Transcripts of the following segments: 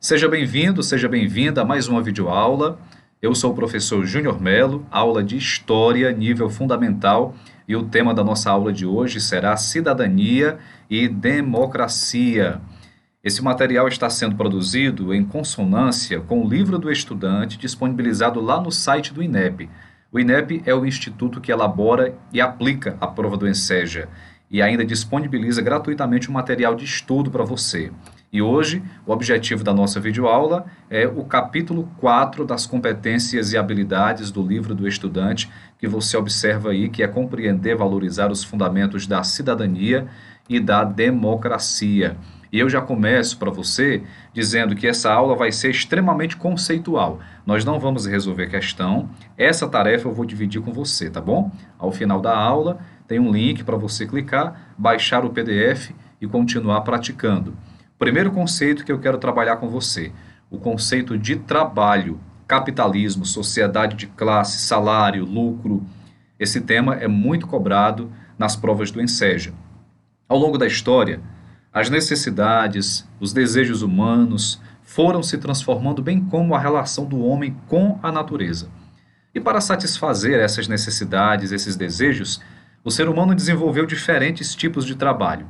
Seja bem-vindo, seja bem-vinda a mais uma videoaula. Eu sou o professor Júnior Melo, aula de História, nível fundamental, e o tema da nossa aula de hoje será Cidadania e Democracia. Esse material está sendo produzido em consonância com o livro do estudante disponibilizado lá no site do INEP. O INEP é o instituto que elabora e aplica a prova do Enseja e ainda disponibiliza gratuitamente um material de estudo para você. E hoje, o objetivo da nossa videoaula é o capítulo 4 das competências e habilidades do livro do estudante, que você observa aí, que é compreender, valorizar os fundamentos da cidadania e da democracia. E eu já começo para você dizendo que essa aula vai ser extremamente conceitual. Nós não vamos resolver questão, essa tarefa eu vou dividir com você, tá bom? Ao final da aula, tem um link para você clicar, baixar o PDF e continuar praticando. Primeiro conceito que eu quero trabalhar com você, o conceito de trabalho, capitalismo, sociedade de classe, salário, lucro. Esse tema é muito cobrado nas provas do Enseja. Ao longo da história, as necessidades, os desejos humanos foram se transformando, bem como a relação do homem com a natureza. E para satisfazer essas necessidades, esses desejos, o ser humano desenvolveu diferentes tipos de trabalho.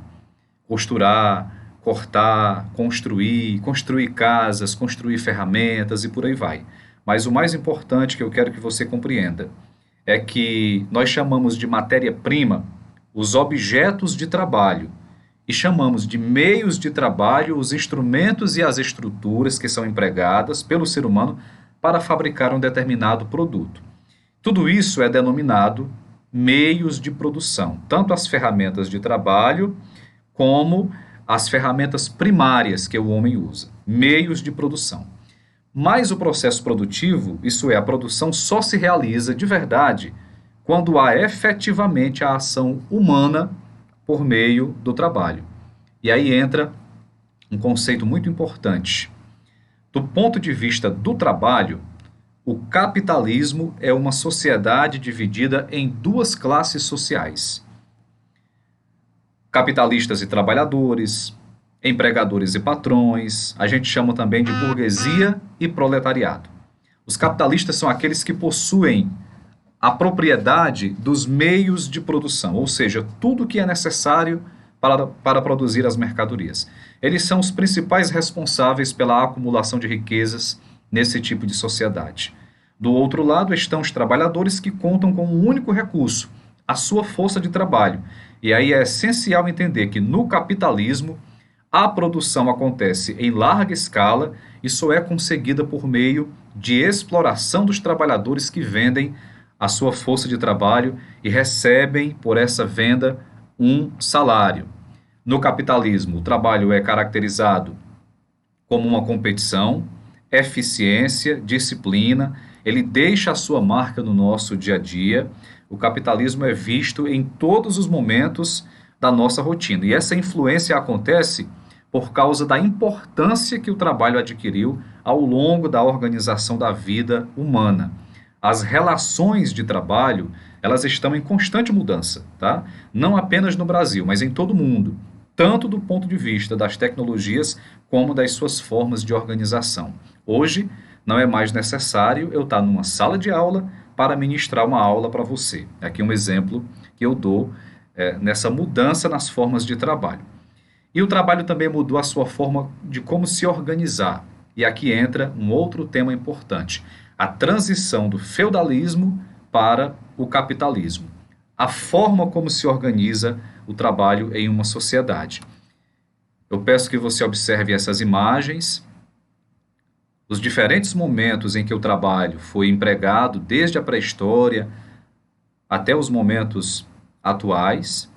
Costurar, cortar, construir casas, construir ferramentas e por aí vai. Mas o mais importante que eu quero que você compreenda é que nós chamamos de matéria-prima os objetos de trabalho e chamamos de meios de trabalho os instrumentos e as estruturas que são empregadas pelo ser humano para fabricar um determinado produto. Tudo isso é denominado meios de produção, tanto as ferramentas de trabalho como as ferramentas primárias que o homem usa, meios de produção. Mas o processo produtivo, isso é, a produção só se realiza de verdade quando há efetivamente a ação humana por meio do trabalho. E aí entra um conceito muito importante. Do ponto de vista do trabalho, o capitalismo é uma sociedade dividida em duas classes sociais: capitalistas e trabalhadores, empregadores e patrões, a gente chama também de burguesia e proletariado. Os capitalistas são aqueles que possuem a propriedade dos meios de produção, ou seja, tudo que é necessário para produzir as mercadorias. Eles são os principais responsáveis pela acumulação de riquezas nesse tipo de sociedade. Do outro lado estão os trabalhadores que contam com um único recurso, a sua força de trabalho. E aí é essencial entender que no capitalismo a produção acontece em larga escala e só é conseguida por meio de exploração dos trabalhadores que vendem a sua força de trabalho e recebem por essa venda um salário. No capitalismo, o trabalho é caracterizado como uma competição, eficiência, disciplina, ele deixa a sua marca no nosso dia a dia. O capitalismo é visto em todos os momentos da nossa rotina. E essa influência acontece por causa da importância que o trabalho adquiriu ao longo da organização da vida humana. As relações de trabalho, elas estão em constante mudança, tá? Não apenas no Brasil, mas em todo o mundo, tanto do ponto de vista das tecnologias como das suas formas de organização. Hoje, não é mais necessário eu estar numa sala de aula para ministrar uma aula para você. Aqui um exemplo que eu dou nessa mudança nas formas de trabalho. E o trabalho também mudou a sua forma de como se organizar. E aqui entra um outro tema importante: a transição do feudalismo para o capitalismo. A forma como se organiza o trabalho em uma sociedade. Eu peço que você observe essas imagens, os diferentes momentos em que o trabalho foi empregado, desde a pré-história até os momentos atuais.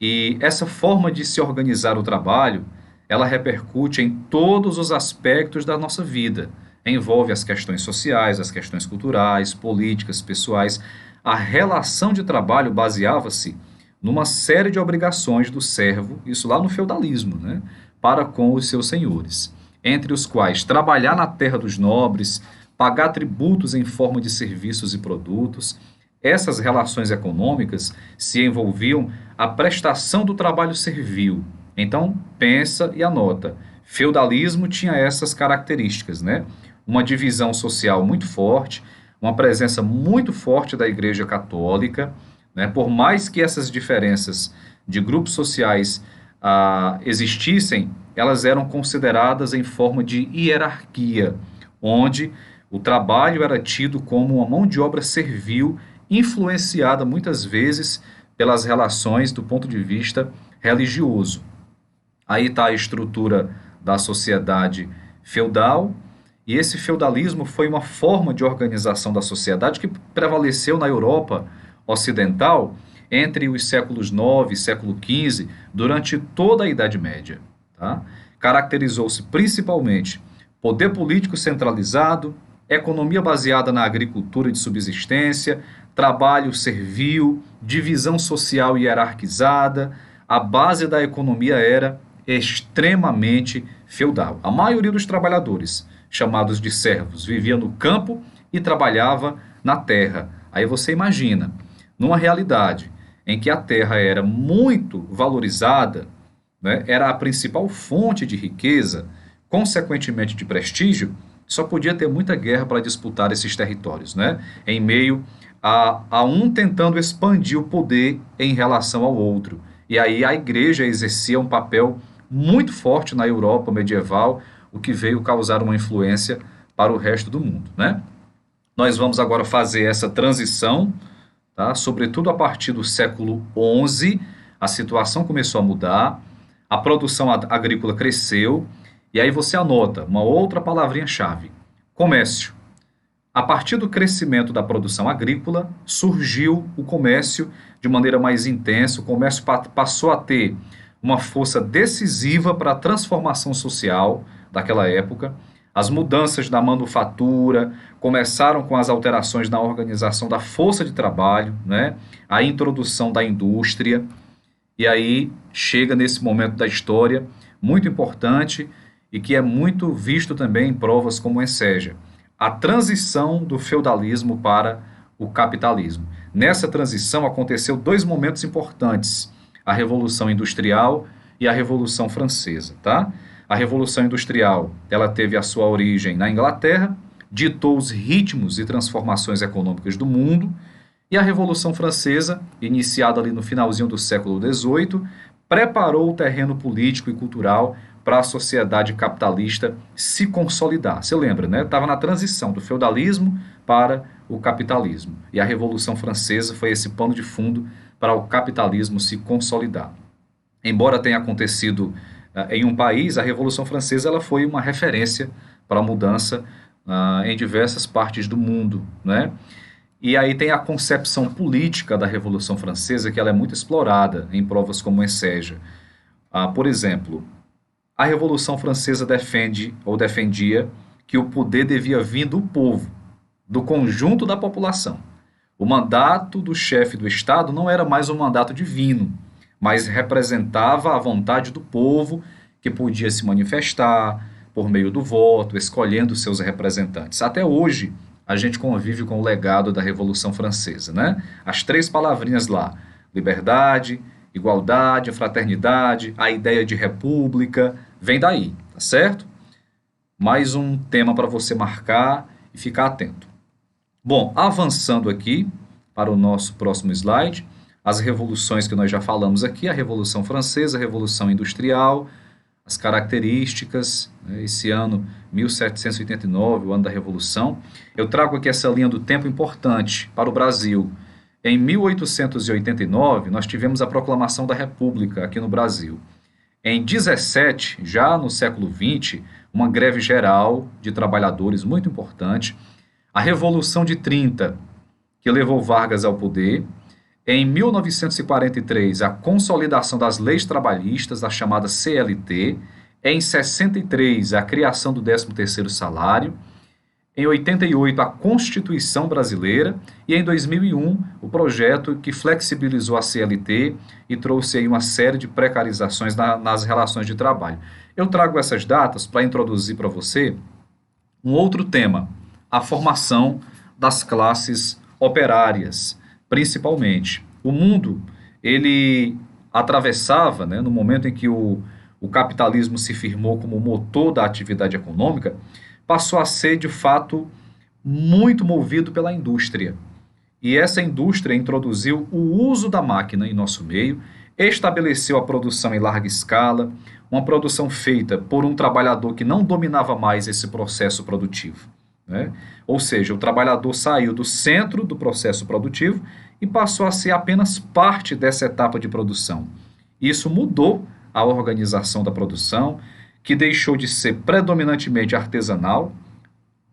E essa forma de se organizar o trabalho, ela repercute em todos os aspectos da nossa vida. Envolve as questões sociais, as questões culturais, políticas, pessoais. A relação de trabalho baseava-se numa série de obrigações do servo, isso lá no feudalismo, né, para com os seus senhores, entre os quais trabalhar na terra dos nobres, pagar tributos em forma de serviços e produtos. Essas relações econômicas se envolviam a prestação do trabalho servil. Então, pensa e anota: feudalismo tinha essas características, né? Uma divisão social muito forte, uma presença muito forte da Igreja Católica, né? Por mais que essas diferenças de grupos sociais existissem, elas eram consideradas em forma de hierarquia, onde o trabalho era tido como uma mão de obra servil, influenciada muitas vezes pelas relações do ponto de vista religioso. Aí está a estrutura da sociedade feudal, e esse feudalismo foi uma forma de organização da sociedade que prevaleceu na Europa Ocidental entre os séculos IX e século XV, durante toda a Idade Média. Tá? Caracterizou-se principalmente poder político centralizado, economia baseada na agricultura de subsistência, trabalho servil, divisão social hierarquizada. A base da economia era extremamente feudal. A maioria dos trabalhadores, chamados de servos, vivia no campo e trabalhava na terra. Aí você imagina, numa realidade em que a terra era muito valorizada, né, era a principal fonte de riqueza, consequentemente de prestígio, só podia ter muita guerra para disputar esses territórios, né, em meio a um tentando expandir o poder em relação ao outro. E aí a igreja exercia um papel muito forte na Europa medieval, o que veio causar uma influência para o resto do mundo, né? Nós vamos agora fazer essa transição, tá? Sobretudo a partir do século XI, a situação começou a mudar, a produção agrícola cresceu, e aí você anota uma outra palavrinha-chave: comércio. A partir do crescimento da produção agrícola, surgiu o comércio de maneira mais intensa, o comércio passou a ter uma força decisiva para a transformação social daquela época. As mudanças da manufatura começaram com as alterações na organização da força de trabalho, né? A introdução da indústria, e aí chega nesse momento da história muito importante e que é muito visto também em provas como Enseja, a transição do feudalismo para o capitalismo. Nessa transição aconteceu dois momentos importantes: a Revolução Industrial e a Revolução Francesa, tá? A Revolução Industrial, ela teve a sua origem na Inglaterra, ditou os ritmos e transformações econômicas do mundo, e a Revolução Francesa, iniciada ali no finalzinho do século XVIII, preparou o terreno político e cultural para a sociedade capitalista se consolidar. Você lembra, né? Estava na transição do feudalismo para o capitalismo. E a Revolução Francesa foi esse pano de fundo para o capitalismo se consolidar. Embora tenha acontecido em um país, a Revolução Francesa ela foi uma referência para a mudança em diversas partes do mundo, né? E aí tem a concepção política da Revolução Francesa, que ela é muito explorada em provas como Enseja. Por exemplo, a Revolução Francesa defendia que o poder devia vir do povo, do conjunto da população. O mandato do chefe do Estado não era mais um mandato divino, mas representava a vontade do povo, que podia se manifestar por meio do voto, escolhendo seus representantes. Até hoje, a gente convive com o legado da Revolução Francesa, né? As três palavrinhas lá: liberdade, igualdade, fraternidade, a ideia de república, vem daí, tá certo? Mais um tema para você marcar e ficar atento. Bom, avançando aqui para o nosso próximo slide, as revoluções que nós já falamos aqui: a Revolução Francesa, a Revolução Industrial, as características, né? Esse ano, 1789, o ano da Revolução. Eu trago aqui essa linha do tempo importante para o Brasil. Em 1889, nós tivemos a proclamação da República aqui no Brasil. Em 17, já no século XX, uma greve geral de trabalhadores muito importante. A Revolução de 30, que levou Vargas ao poder. Em 1943, a consolidação das leis trabalhistas, a chamada CLT. Em 63, a criação do 13º salário. Em 88, a Constituição Brasileira. E em 2001, o projeto que flexibilizou a CLT e trouxe aí uma série de precarizações nas relações de trabalho. Eu trago essas datas para introduzir para você um outro tema: a formação das classes operárias, principalmente. O mundo, ele atravessava, né, no momento em que o o capitalismo se firmou como motor da atividade econômica, passou a ser, de fato, muito movido pela indústria. E essa indústria introduziu o uso da máquina em nosso meio, estabeleceu a produção em larga escala, uma produção feita por um trabalhador que não dominava mais esse processo produtivo, né? Ou seja, o trabalhador saiu do centro do processo produtivo e passou a ser apenas parte dessa etapa de produção. Isso mudou a organização da produção, que deixou de ser predominantemente artesanal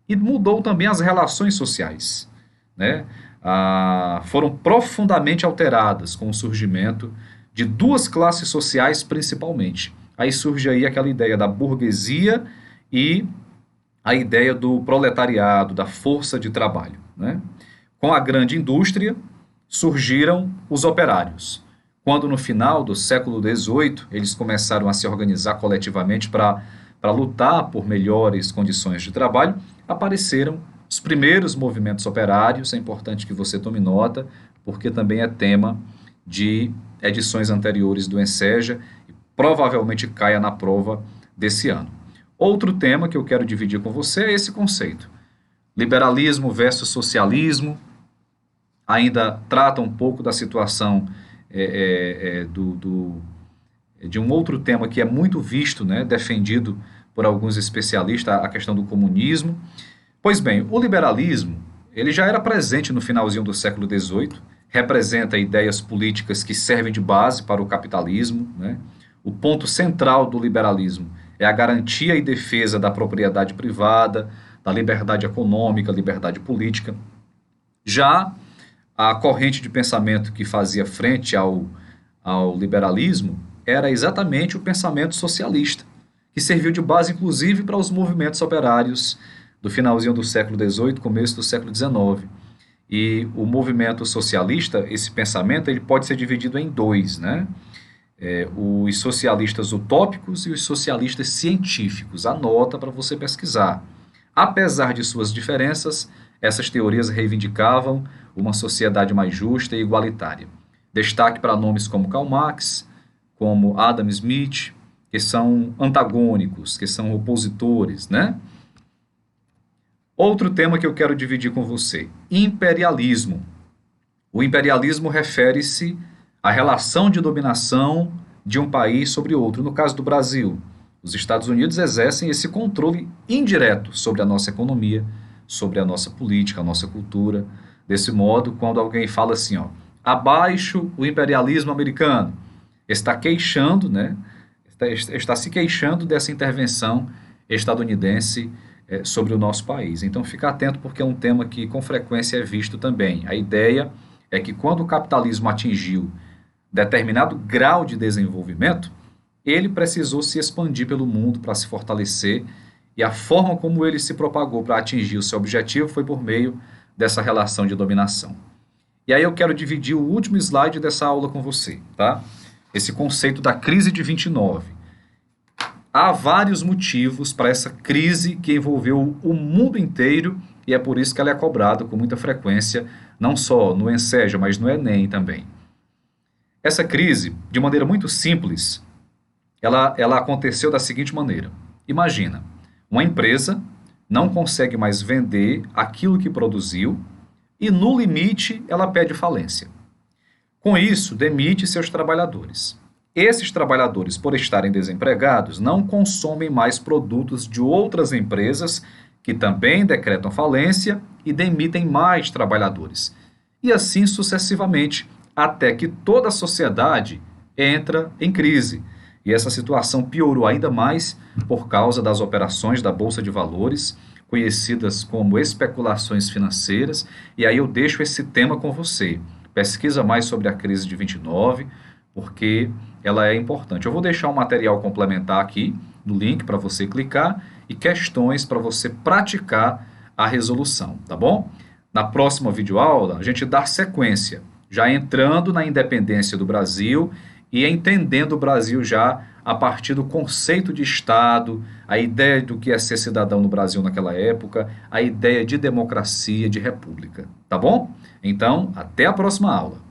e mudou também as relações sociais, né? Foram profundamente alteradas com o surgimento de duas classes sociais principalmente. Aí surge aí aquela ideia da burguesia e a ideia do proletariado, da força de trabalho, né? Com a grande indústria surgiram os operários. Quando no final do século XVIII eles começaram a se organizar coletivamente para lutar por melhores condições de trabalho, apareceram os primeiros movimentos operários. É importante que você tome nota, porque também é tema de edições anteriores do Enseja e provavelmente caia na prova desse ano. Outro tema que eu quero dividir com você é esse conceito. Liberalismo versus socialismo. Ainda trata um pouco da situação de um outro tema que é muito visto, né, defendido por alguns especialistas, a questão do comunismo. Pois bem, o liberalismo ele já era presente no finalzinho do século XVIII, representa ideias políticas que servem de base para o capitalismo, né? O ponto central do liberalismo é a garantia e defesa da propriedade privada, da liberdade econômica, liberdade política. Já a corrente de pensamento que fazia frente ao liberalismo era exatamente o pensamento socialista, que serviu de base, inclusive, para os movimentos operários do finalzinho do século XVIII, começo do século XIX. E o movimento socialista, esse pensamento, ele pode ser dividido em dois, né? Os socialistas utópicos e os socialistas científicos. Anota para você pesquisar. Apesar de suas diferenças, essas teorias reivindicavam uma sociedade mais justa e igualitária. Destaque para nomes como Karl Marx, como Adam Smith, que são antagônicos, que são opositores, né? Outro tema que eu quero dividir com você, imperialismo. O imperialismo refere-se à relação de dominação de um país sobre outro. No caso do Brasil, os Estados Unidos exercem esse controle indireto sobre a nossa economia, sobre a nossa política, a nossa cultura. Desse modo, quando alguém fala assim, ó, abaixo o imperialismo americano, está queixando, né? Está se queixando dessa intervenção estadunidense sobre o nosso país. Então, fica atento porque é um tema que com frequência é visto também. A ideia é que quando o capitalismo atingiu determinado grau de desenvolvimento, ele precisou se expandir pelo mundo para se fortalecer, e a forma como ele se propagou para atingir o seu objetivo foi por meio dessa relação de dominação. E aí eu quero dividir o último slide dessa aula com você, tá? Esse conceito da crise de 29. Há vários motivos para essa crise que envolveu o mundo inteiro e é por isso que ela é cobrada com muita frequência, não só no Enseja, mas no Enem também. Essa crise, de maneira muito simples, ela aconteceu da seguinte maneira. Imagina, uma empresa não consegue mais vender aquilo que produziu e, no limite, ela pede falência. Com isso, demite seus trabalhadores. Esses trabalhadores, por estarem desempregados, não consomem mais produtos de outras empresas que também decretam falência e demitem mais trabalhadores. E assim sucessivamente, até que toda a sociedade entra em crise. E essa situação piorou ainda mais por causa das operações da Bolsa de Valores, conhecidas como especulações financeiras. E aí eu deixo esse tema com você. Pesquisa mais sobre a crise de 29, porque ela é importante. Eu vou deixar um material complementar aqui no link para você clicar e questões para você praticar a resolução, tá bom? Na próxima videoaula, a gente dá sequência, já entrando na independência do Brasil e entendendo o Brasil já a partir do conceito de Estado, a ideia do que é ser cidadão no Brasil naquela época, a ideia de democracia, de república, tá bom? Então, até a próxima aula.